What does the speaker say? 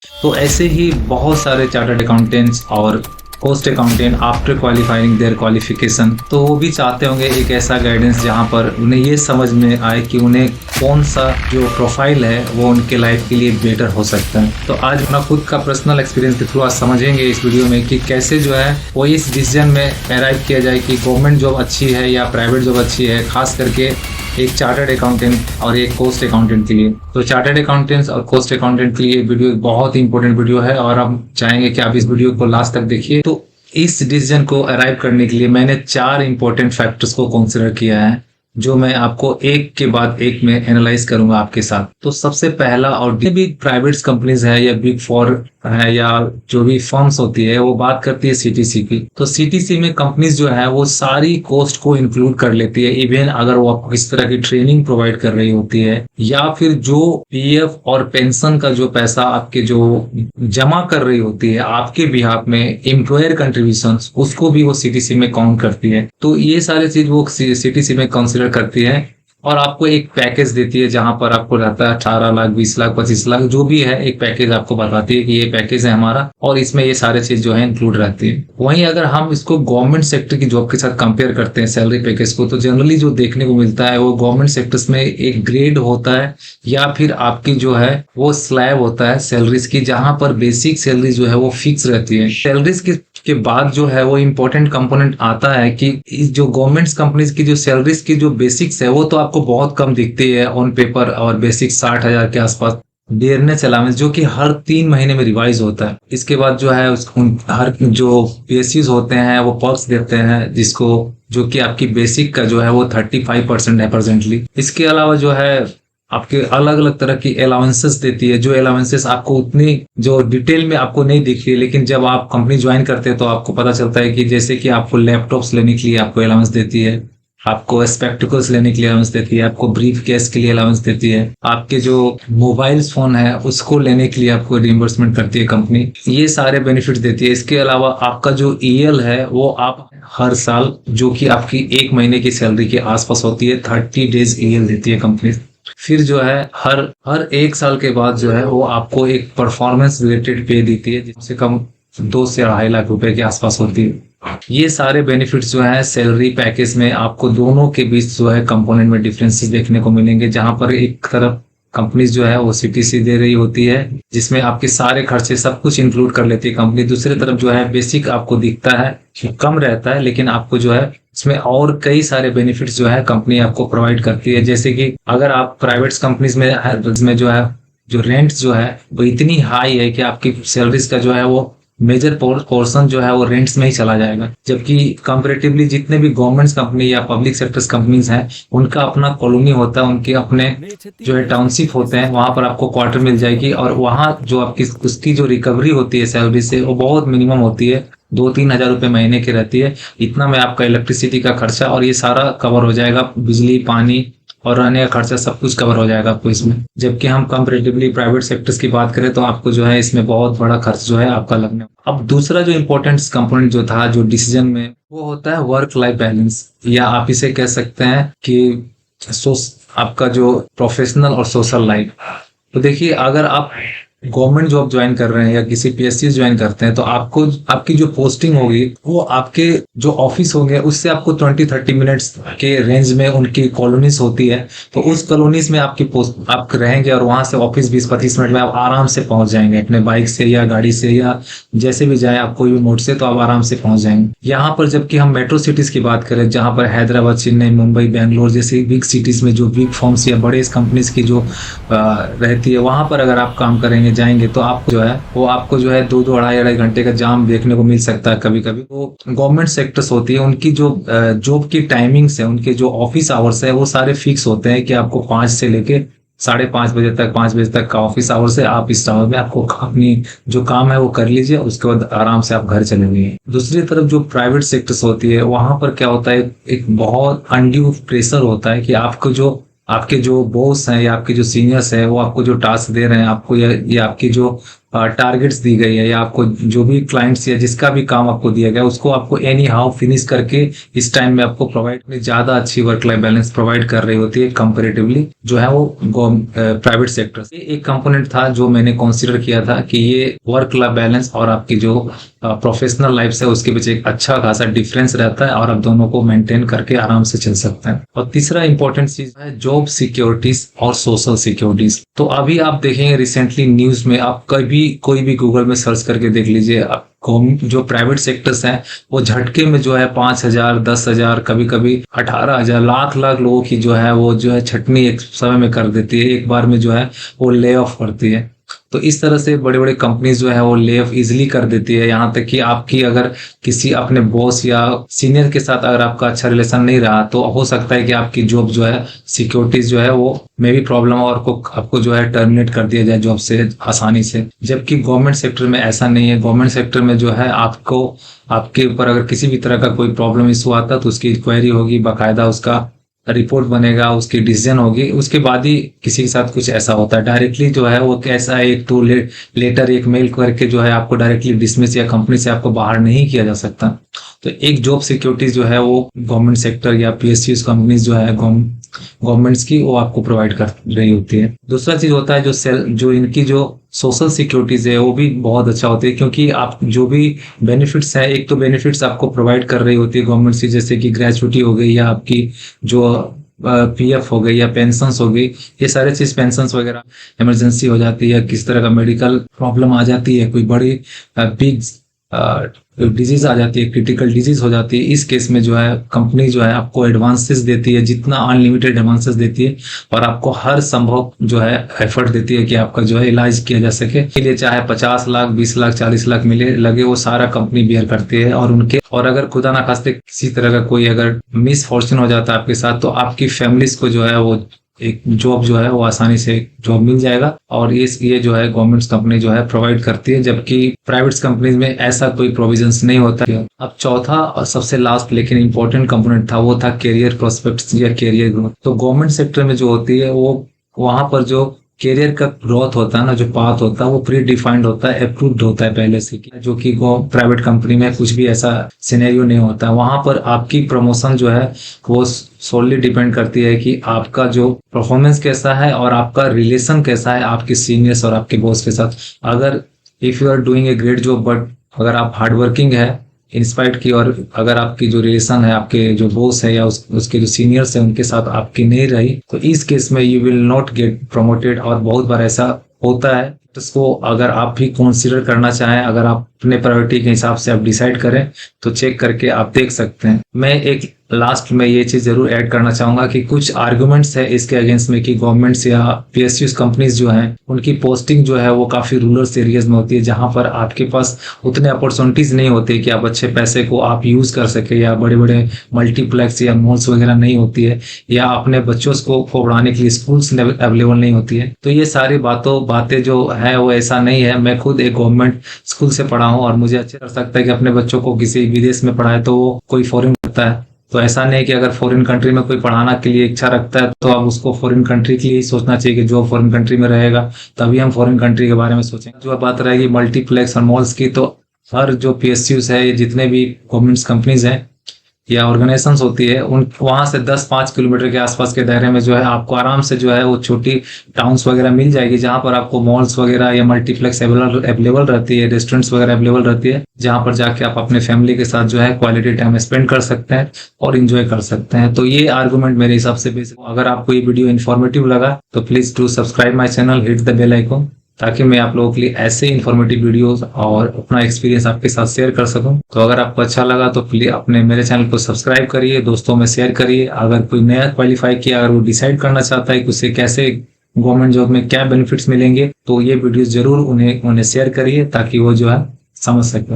तो ऐसे ही बहुत सारे चार्टर्ड अकाउंटेंट्स और cost accountant after qualifying their qualification, तो वो भी चाहते होंगे एक ऐसा गाइडेंस जहाँ पर उन्हें ये समझ में आए कि उन्हें कौन सा जो प्रोफाइल है वो उनके लाइफ के लिए बेटर हो सकता है। तो आज अपना खुद का पर्सनल एक्सपीरियंस के थ्रू आज समझेंगे इस वीडियो में कि कैसे जो है वो इस डिसीजन में अराइव किया जाए कि गवर्नमेंट जॉब अच्छी है या प्राइवेट जॉब अच्छी है, खास करके एक चार्टर्ड अकाउंटेंट और एक कॉस्ट अकाउंटेंट के लिए। तो चार्टर्ड अकाउंटेंट्स और कॉस्ट अकाउंटेंट के लिए वीडियो बहुत ही इंपॉर्टेंट वीडियो है और हम चाहेंगे कि आप इस वीडियो को लास्ट तक देखिए। तो इस डिसीजन को अराइव करने के लिए मैंने 4 इंपॉर्टेंट फैक्टर्स को कंसिडर किया है, जो मैं आपको एक के बाद एक में एनालाइज करूंगा आपके साथ। तो सबसे पहला, और भी प्राइवेट कंपनीज है या बिग 4 है या जो भी फर्म्स होती है वो बात करती है सीटीसी की। तो सीटीसी में कंपनीज जो है वो सारी कॉस्ट को इंक्लूड कर लेती है, इवन अगर वो आपको किस तरह की ट्रेनिंग प्रोवाइड कर रही होती है या फिर जो पीएफ और पेंशन का जो पैसा आपके जो जमा कर रही होती है आपके बिहाफ में एम्प्लॉयर कंट्रीब्यूशन, उसको भी वो सीटीसी में काउंट करती है। तो ये सारी चीज वो सीटीसी में कंसिडर करती है और आपको एक पैकेज देती है जहां पर आपको रहता है 18 लाख, 20 लाख, 25 लाख, जो भी है एक पैकेज आपको बताती है कि ये पैकेज है हमारा और इसमें ये सारे चीज जो है इंक्लूड रहती है। वहीं अगर हम इसको गवर्नमेंट सेक्टर की जॉब के साथ कंपेयर करते हैं सैलरी पैकेज को, तो जनरली जो देखने को मिलता है वो गवर्नमेंट सेक्टर्स में एक ग्रेड होता है या फिर आपकी जो है वो स्लैब होता है सैलरीज की, जहां पर बेसिक सैलरी जो है वो फिक्स रहती है। सैलरीज के बाद जो है वो इम्पोर्टेंट कंपोनेंट आता है कि इस जो गवर्नमेंट कंपनीज की जो सैलरीज की जो बेसिक्स है वो तो आपको बहुत कम दिखती है ऑन पेपर, और बेसिक 60,000 के आसपास डियरनेस अलाउंस जो कि हर 3 महीने में रिवाइज होता है। इसके बाद जो है हर जो पीएसयूज होते हैं वो पर्क्स देते हैं जिसको जो कि आपकी बेसिक का जो है वो 35% है प्रेजेंटली। इसके अलावा जो है आपके अलग अलग तरह की अलाउंसेस देती है, जो अलाउंसेस आपको उतनी जो डिटेल में आपको नहीं दिख रही है, लेकिन जब आप कंपनी ज्वाइन करते हैं तो आपको पता चलता है कि जैसे कि आपको लैपटॉप्स लेने के लिए आपको अलाउंस देती है, आपको स्पेक्टिकल्स लेने के लिए अलाउंस देती है, आपको ब्रीफ केस के लिए अलाउंस देती है, आपके जो मोबाइल फोन है उसको लेने के लिए आपको रिइंबर्समेंट करती है कंपनी, ये सारे बेनिफिट देती है। इसके अलावा आपका जो ईएल है वो आप हर साल जो कि आपकी 1 महीने की सैलरी के आसपास होती है 30 डेज ईएल देती है कंपनी। फिर जो है हर 1 साल के बाद जो है वो आपको एक परफॉर्मेंस रिलेटेड पे देती है, जिससे कम 2 से 2.5 लाख रुपए के आसपास होती है। ये सारे बेनिफिट्स जो है सैलरी पैकेज में आपको दोनों के बीच जो है कंपोनेंट में डिफरेंसेस देखने को मिलेंगे, जहां पर एक तरफ कंपनीज जो है वो सीटीसी दे रही होती है जिसमें आपके सारे खर्चे सब कुछ इंक्लूड कर लेती है कंपनी, दूसरी तरफ जो है बेसिक आपको दिखता है कम रहता है, लेकिन आपको जो है इसमें और कई सारे बेनिफिट्स जो है कंपनी आपको प्रोवाइड करती है। जैसे कि अगर आप प्राइवेट कंपनीज में जो है जो रेंट जो है वो इतनी हाई है कि आपकी सैलरीज का जो है वो मेजर पोर्शन जो है वो रेंट्स में ही चला जाएगा, जबकि कंपैरेटिवली जितने भी गवर्नमेंट कंपनी या पब्लिक सेक्टर्स कंपनीज हैं उनका अपना कॉलोनी होता है, उनके अपने जो है टाउनशिप होते हैं, वहां पर आपको क्वार्टर मिल जाएगी और वहां जो आपकी उसकी जो रिकवरी होती है सैलरी से वो बहुत मिनिमम होती है, 2-3 हजार रुपए महीने की रहती है। इतना में आपका इलेक्ट्रिसिटी का खर्चा और ये सारा कवर हो जाएगा, बिजली पानी और रहने का खर्चा सब कुछ कवर हो जाएगा आपको इसमें। जबकि हम कंपैरेटिवली प्राइवेट सेक्टर्स की बात करें तो आपको जो है इसमें बहुत बड़ा खर्च जो है आपका लगने। अब दूसरा जो इम्पोर्टेंट कंपोनेंट जो था जो डिसीजन में वो होता है वर्क लाइफ बैलेंस, या आप इसे कह सकते हैं कि आपका जो प्रोफेशनल और सोशल लाइफ। तो देखिए अगर आप गवर्नमेंट जॉब ज्वाइन कर रहे हैं या किसी पीएससी ज्वाइन करते हैं तो आपको आपकी जो पोस्टिंग होगी वो आपके जो ऑफिस होंगे उससे आपको 20-30 मिनट्स के रेंज में उनकी कॉलोनीज होती है, तो उस कॉलोनीज में आपकी पोस्ट आप रहेंगे और वहां से ऑफिस 20-25 मिनट में आप आराम से पहुंच जाएंगे अपने बाइक से या गाड़ी से या जैसे भी जाए आप कोई भी मोड से, तो आप आराम से पहुंच जाएंगे। यहाँ पर जबकि हम मेट्रो सिटीज की बात करें जहां पर हैदराबाद, चेन्नई, मुंबई, बैंगलोर जैसे बिग सिटीज में जो बिग फर्म्स या बड़े कंपनीज की जो रहती है वहां पर अगर आप काम करेंगे जाएंगे तो आपको जो है वो आपको जो है 2-2 2.5 घंटे का जाम देखने को मिल सकता है कभी कभी। तो गवर्नमेंट सेक्टर्स होती है उनकी जो जॉब की टाइमिंग्स है, उनके जो ऑफिस आवर्स है वो सारे फिक्स होते हैं कि आपको 5 से लेके 5:30 बजे तक 5 बजे तक का ऑफिस आवर्स है। आप इस टाइम में आपको अपनी जो काम है वो कर लीजिए, उसके बाद आराम से आप घर चले जाइए। दूसरी तरफ जो प्राइवेट सेक्टर्स होती है वहां पर क्या होता है, एक बहुत अनड्यू प्रेशर होता है कि आपके जो बॉस हैं या आपके जो सीनियर्स हैं वो आपको जो टास्क दे रहे हैं आपको या आपकी जो टारगेट्स दी गई है, या आपको जो भी क्लाइंट्स या जिसका भी काम आपको दिया गया उसको आपको एनी हाउ फिनिश करके इस टाइम में आपको प्रोवाइड ज्यादा अच्छी वर्क लाइफ बैलेंस प्रोवाइड कर रही होती है कंपेरेटिवली जो है वो प्राइवेट सेक्टर से। एक कंपोनेंट था जो मैंने कंसीडर किया था कि ये वर्क लाइफ बैलेंस और आपकी जो प्रोफेशनल लाइफ से उसके बीच एक अच्छा खासा डिफरेंस रहता है और आप दोनों को मेंटेन करके आराम से चल सकते हैं। और तीसरा इंपॉर्टेंट चीज है जॉब सिक्योरिटीज और सोशल सिक्योरिटीज। तो अभी आप देखेंगे रिसेंटली न्यूज में, आप कभी कोई भी गूगल में सर्च करके देख लीजिए, जो प्राइवेट सेक्टर्स हैं वो झटके में जो है 5,000, 10,000, कभी कभी 18,000, लाख लाख लोगों की जो है वो जो है छटनी एक समय में कर देती है, एक बार में जो है वो ले ऑफ करती है। तो इस तरह से बड़े बड़े कंपनीज जो है वो ले ऑफ इजिली कर देती है। यहाँ तक कि आपकी अगर किसी अपने बॉस या सीनियर के साथ अगर आपका अच्छा रिलेशन नहीं रहा तो हो सकता है कि आपकी जॉब जो है सिक्योरिटीज जो है वो में भी प्रॉब्लम और आपको जो है टर्मिनेट कर दिया जाए जॉब से आसानी से। जबकि गवर्नमेंट सेक्टर में ऐसा नहीं है। गवर्नमेंट सेक्टर में जो है आपको आपके ऊपर अगर किसी भी तरह का कोई प्रॉब्लम इशू आता तो उसकी इंक्वायरी होगी, बाकायदा उसका रिपोर्ट बनेगा, उसकी डिसीजन होगी, उसके बाद ही किसी के साथ कुछ ऐसा होता है। डायरेक्टली जो है वो कैसा एक टू लेटर एक मेल करके जो है आपको डायरेक्टली डिसमिस या कंपनी से आपको बाहर नहीं किया जा सकता। तो एक जॉब सिक्योरिटी जो है वो गवर्नमेंट सेक्टर या पीएसयूज कंपनीज जो है गवर्नमेंट्स की वो आपको प्रोवाइड कर रही होती है। दूसरा चीज होता है जो इनकी जो सोशल सिक्योरिटीज है वो भी बहुत अच्छा होती है, क्योंकि आप जो भी बेनिफिट्स है, एक तो बेनिफिट्स आपको प्रोवाइड कर रही होती है गवर्नमेंट से, जैसे कि ग्रेजुटी हो गई या आपकी जो पीएफ हो गई या पेंशंस हो गई, ये सारे चीज पेंशंस वगैरह, इमरजेंसी हो जाती है, किस तरह का मेडिकल प्रॉब्लम आ जाती है, कोई बड़ी बिग डिजीज आ जाती है, क्रिटिकल डिजीज हो जाती है, इस केस में जो है कंपनी जो है आपको एडवांसेस देती है, जितना अनलिमिटेड एडवांसेस देती है और आपको हर संभव जो है एफर्ट देती है कि आपका जो है इलाज किया जा सके। के लिए चाहे 50 लाख, 20 लाख, 40 लाख मिले लगे, वो सारा कंपनी बियर करती है। और अगर खुदा ना खास्ते किसी तरह का कोई अगर मिस फॉर्चून हो जाता है आपके साथ, तो आपकी फैमिलीज को जो है वो एक जॉब जो है वो आसानी से जॉब मिल जाएगा। और ये जो है गवर्नमेंट कंपनी जो है प्रोवाइड करती है, जबकि प्राइवेट कंपनीज में ऐसा कोई प्रोविजंस नहीं होता है। अब चौथा और सबसे लास्ट लेकिन इंपॉर्टेंट कंपोनेंट था, वो था कैरियर प्रोस्पेक्ट्स या कैरियर ग्रोथ। तो गवर्नमेंट सेक्टर में जो होती है वो वहां पर जो कैरियर का ग्रोथ होता है ना, जो पाथ होता है वो प्री डिफाइंड होता है, अप्रूव्ड होता है पहले से, जो कि प्राइवेट कंपनी में कुछ भी ऐसा सिनेरियो नहीं होता है। वहां पर आपकी प्रमोशन जो है वो सोलली डिपेंड करती है कि आपका जो परफॉर्मेंस कैसा है और आपका रिलेशन कैसा है आपके सीनियर्स और आपके बॉस के साथ। अगर if you are doing a great job but अगर आप हार्ड वर्किंग है इंस्पाइट की, और अगर आपकी जो रिलेशन है आपके जो बॉस है या उसके जो सीनियर्स है उनके साथ आपकी नहीं रही, तो इस केस में you will not gate promoted. और बहुत बार ऐसा होता है। इसको अगर आप भी कंसीडर करना चाहें, अगर आप अपने प्रायोरिटी के हिसाब से आप डिसाइड करें तो चेक करके आप देख सकते हैं। मैं एक लास्ट में ये चीज जरूर ऐड करना चाहूंगा कि कुछ आर्गुमेंट्स है इसके अगेंस्ट में कि गवर्नमेंट्स या पीएसयूज कंपनीज जो हैं उनकी पोस्टिंग जो है वो काफी रूरल एरियाज में होती है, जहां पर आपके पास उतने अपॉर्चुनिटीज नहीं होती कि आप अच्छे पैसे को आप यूज कर सके, या बड़े बड़े मल्टीप्लेक्स या मॉल्स वगैरह नहीं होती है, या अपने बच्चों को पढ़ाने के लिए स्कूल्स अवेलेबल नहीं होती है। तो ये सारी बातें जो है वो ऐसा नहीं है। मैं खुद एक गवर्नमेंट स्कूल से पढ़ा हूँ और मुझे अच्छा कर सकता है कि अपने बच्चों को किसी विदेश में पढ़ाए तो वो कोई फॉरेन करता है। तो ऐसा नहीं कि अगर फॉरेन कंट्री में कोई पढ़ाना के लिए इच्छा रखता है तो अब उसको फॉरेन कंट्री के लिए ही सोचना चाहिए कि जो फॉरेन कंट्री में रहेगा तभी हम फॉरेन कंट्री के बारे में सोचेंगे। जो बात रहेगी मल्टीप्लेक्स और मॉल्स की, तो हर जो पीएसयूज है, जितने भी गवर्नमेंट कंपनीज हैं या ऑर्गेनाइजेशंस होती है, उन वहां से 10-5 किलोमीटर के आसपास के दायरे में जो है आपको आराम से जो है वो छोटी टाउन्स वगैरह मिल जाएगी, जहां पर आपको मॉल्स वगैरह या मल्टीप्लेक्स अवेलेबल रहती है, रेस्टोरेंट्स वगैरह अवेलेबल रहती है, जहां पर जाके आप अपने फैमिली के साथ जो है क्वालिटी टाइम स्पेंड कर सकते हैं और इंजॉय कर सकते हैं। तो ये आर्गुमेंट मेरे हिसाब से बेसिक। अगर आपको ये वीडियो इन्फॉर्मेटिव लगा तो please do subscribe my channel, hit the bell icon, ताकि मैं आप लोगों के लिए ऐसे इन्फॉर्मेटिव वीडियोस और अपना एक्सपीरियंस आपके साथ शेयर कर सकूं। तो अगर आपको अच्छा लगा तो प्लीज अपने मेरे चैनल को सब्सक्राइब करिए, दोस्तों में शेयर करिए। अगर कोई नया क्वालिफाई किया, अगर वो डिसाइड करना चाहता है कि उसे कैसे गवर्नमेंट जॉब में क्या बेनिफिट्स मिलेंगे, तो ये वीडियोस जरूर उन्हें शेयर करिए ताकि वो जो है समझ सके।